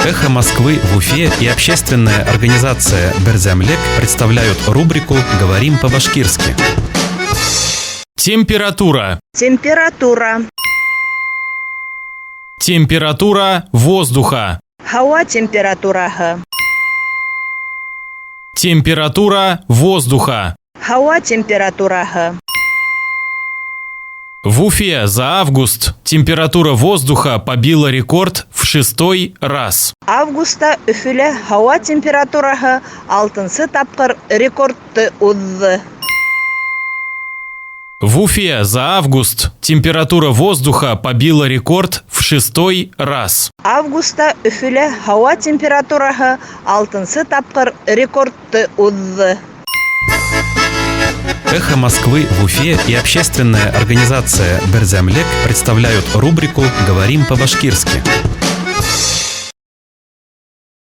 «Эхо Москвы» в Уфе и общественная организация «Берзямлек» представляют рубрику «Говорим по-башкирски». Температура. Температура. Температура воздуха. Һава температураһы. Температура воздуха. Һава температураһы. В Уфе за август температура воздуха побила рекорд в 6-й раз. Августа Өфөлә һава температураһы 6-нчы тапкыр рекордты уҙҙы. В Уфе за август температура воздуха побила рекорд в 6-й раз. Августа Өфөлә һава температураһы 6-нчы тапкыр рекордты уҙҙы. «Эхо Москвы» в Уфе и общественная организация «Берзямлек» представляют рубрику «Говорим по-башкирски».